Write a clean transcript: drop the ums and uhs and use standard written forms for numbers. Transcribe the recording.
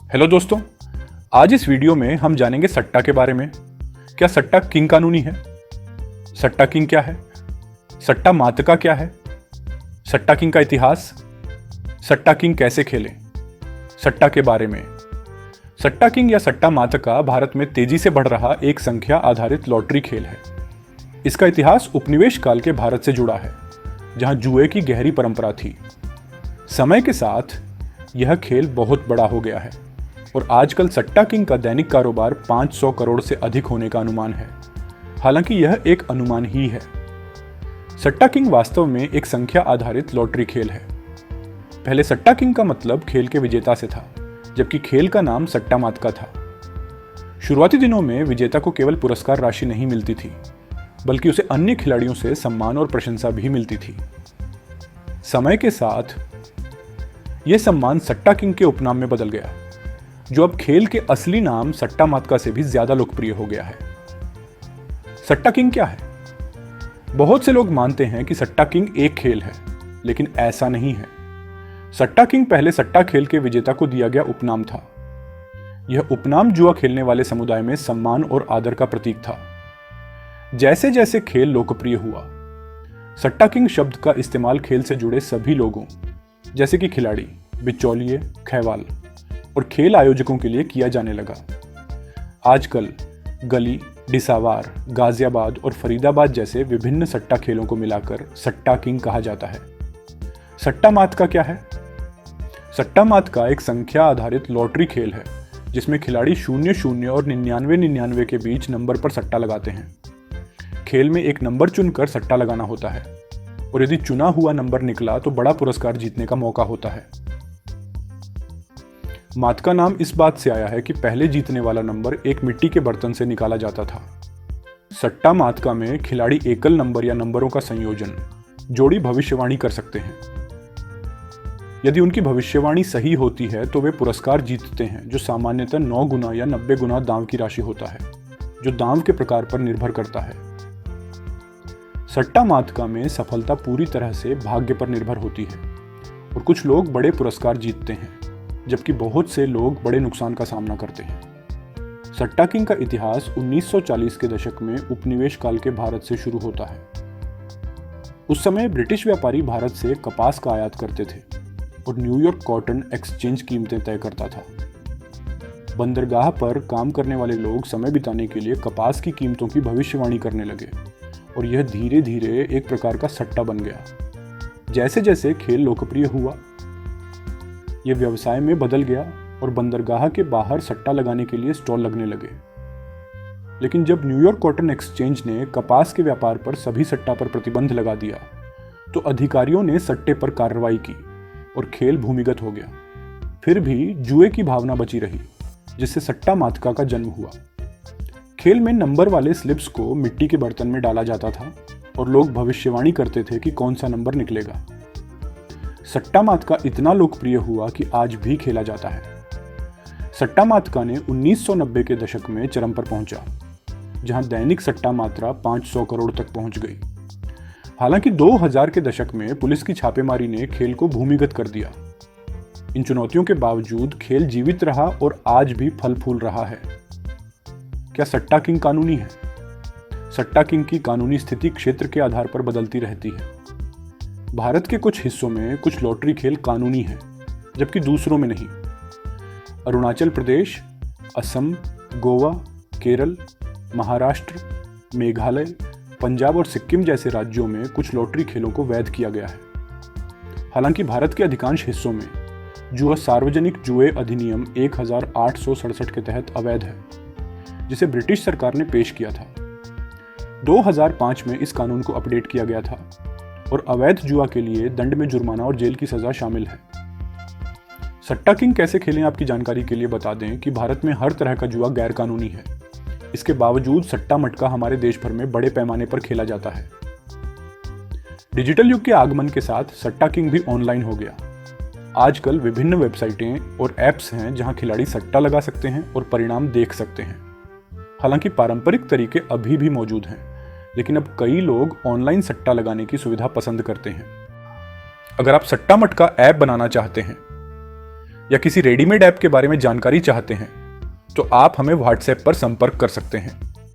Hello दोस्तों, आज इस वीडियो में हम जानेंगे सट्टा के बारे में। क्या सट्टा किंग कानूनी है? सट्टा किंग क्या है? सट्टा मातका क्या है? सट्टा किंग का इतिहास। सट्टा किंग कैसे खेलें? सट्टा के बारे में। सट्टा किंग या सट्टा मातका भारत में तेजी से बढ़ रहा एक संख्या आधारित लॉटरी खेल है। इसका इतिहास उपनिवेश काल के भारत से जुड़ा है, जहां जुए की गहरी परंपरा थी। समय के साथ यह खेल बहुत बड़ा हो गया है और आजकल सट्टा किंग का दैनिक कारोबार 500 करोड़ से अधिक होने का अनुमान है। हालांकि यह एक अनुमान ही है। सट्टा किंग वास्तव में एक संख्या आधारित लॉटरी खेल है। पहले सट्टा किंग का मतलब खेल के विजेता से था, जबकि खेल का नाम सट्टा मातका था। शुरुआती दिनों में विजेता को केवल पुरस्कार राशि नहीं मिलती थी, बल्कि उसे अन्य खिलाड़ियों से सम्मान और प्रशंसा भी मिलती थी। समय के साथ यह सम्मान सट्टा किंग के उपनाम में बदल गया, जो अब खेल के असली नाम सट्टा मातका से भी ज्यादा लोकप्रिय हो गया है। सट्टा किंग क्या है? बहुत से लोग मानते हैं कि सट्टा किंग एक खेल है, लेकिन ऐसा नहीं है। सट्टा किंग पहले सट्टा खेल के विजेता को दिया गया उपनाम था। यह उपनाम जुआ खेलने वाले समुदाय में सम्मान और आदर का प्रतीक था। जैसे जैसे खेल लोकप्रिय हुआ, सट्टा किंग शब्द का इस्तेमाल खेल से जुड़े सभी लोगों, जैसे कि खिलाड़ी, बिचौलिए, खैवाल और खेल आयोजकों के लिए किया जाने लगा। आजकल गली, डिसावार, गाजियाबाद और फरीदाबाद जैसे विभिन्न सट्टा खेलों को मिलाकर सट्टा किंग कहा जाता है। सट्टा मातका क्या है? सट्टा मातका एक संख्या आधारित लॉटरी खेल है, जिसमें खिलाड़ी 00 और 99 के बीच नंबर पर सट्टा लगाते हैं। खेल में एक नंबर चुनकर सट्टा लगाना होता है और यदि चुना हुआ नंबर निकला तो बड़ा पुरस्कार जीतने का मौका होता है। मातका नाम इस बात से आया है कि पहले जीतने वाला नंबर एक मिट्टी के बर्तन से निकाला जाता था। सट्टा मातका में खिलाड़ी एकल नंबर या नंबरों का संयोजन, जोड़ी भविष्यवाणी कर सकते हैं। यदि उनकी भविष्यवाणी सही होती है तो वे पुरस्कार जीतते हैं, जो सामान्यतः 9 गुना या 90 गुना दांव की राशि होता है, जो दांव के प्रकार पर निर्भर करता है। सट्टा मातका में सफलता पूरी तरह से भाग्य पर निर्भर होती है और कुछ लोग बड़े पुरस्कार जीतते हैं, जबकि बहुत से लोग बड़े नुकसान का सामना करते हैं। सट्टा किंग का इतिहास 1940 के दशक में उपनिवेश काल के भारत से शुरू होता है। उस समय ब्रिटिश व्यापारी भारत से कपास का आयात करते थे और न्यूयॉर्क कॉटन एक्सचेंज कीमतें तय करता था। बंदरगाह पर काम करने वाले लोग समय बिताने के लिए कपास की कीमतों की भविष्यवाणी करने लगे और यह धीरे धीरे एक प्रकार का सट्टा बन गया। जैसे जैसे खेल लोकप्रिय हुआ, यह व्यवसाय में बदल गया और बंदरगाह के बाहर सट्टा लगाने के लिए स्टॉल लगने लगे। लेकिन जब न्यूयॉर्क कॉटन एक्सचेंज ने कपास के व्यापार पर सभी सट्टा पर प्रतिबंध लगा दिया, तो अधिकारियों ने सट्टे पर कार्रवाई की और खेल भूमिगत हो गया। फिर भी जुए की भावना बची रही, जिससे सट्टा मातका का जन्म हुआ। खेल में नंबर वाले स्लिप्स को मिट्टी के बर्तन में डाला जाता था और लोग भविष्यवाणी करते थे कि कौन सा नंबर निकलेगा। सट्टा मातका इतना लोकप्रिय हुआ कि आज भी खेला जाता है। सट्टा मातका ने 1990 के दशक में चरम पर पहुंचा, जहां दैनिक सट्टा मात्रा 500 करोड़ तक पहुंच गई। हालांकि 2000 के दशक में पुलिस की छापेमारी ने खेल को भूमिगत कर दिया। इन चुनौतियों के बावजूद खेल जीवित रहा और आज भी फल फूल रहा है। क्या सट्टा किंग कानूनी है? सट्टा किंग की कानूनी स्थिति क्षेत्र के आधार पर बदलती रहती है। भारत के कुछ हिस्सों में कुछ लॉटरी खेल कानूनी हैं, जबकि दूसरों में नहीं। अरुणाचल प्रदेश, असम, गोवा, केरल, महाराष्ट्र, मेघालय, पंजाब और सिक्किम जैसे राज्यों में कुछ लॉटरी खेलों को वैध किया गया है। हालांकि भारत के अधिकांश हिस्सों में जुआ सार्वजनिक जुए अधिनियम 1867 के तहत अवैध है, जिसे ब्रिटिश सरकार ने पेश किया था। 2005 में इस कानून को अपडेट किया गया था और अवैध जुआ के लिए दंड में जुर्माना और जेल की सजा शामिल है। सट्टा किंग कैसे खेलें, आपकी जानकारी के लिए बता दें कि भारत में हर तरह का जुआ गैर कानूनी है। इसके बावजूद सट्टा मटका हमारे देश भर में बड़े पैमाने पर खेला जाता है। डिजिटल युग के आगमन के साथ सट्टा किंग भी ऑनलाइन हो गया। आजकल विभिन्न वेबसाइटें और ऐप्स हैं जहां खिलाड़ी सट्टा लगा सकते हैं और परिणाम देख सकते हैं। हालांकि पारंपरिक तरीके अभी भी मौजूद हैं, लेकिन अब कई लोग ऑनलाइन सट्टा लगाने की सुविधा पसंद करते हैं। अगर आप सट्टा मटका ऐप बनाना चाहते हैं या किसी रेडीमेड ऐप के बारे में जानकारी चाहते हैं तो आप हमें व्हाट्सएप पर संपर्क कर सकते हैं।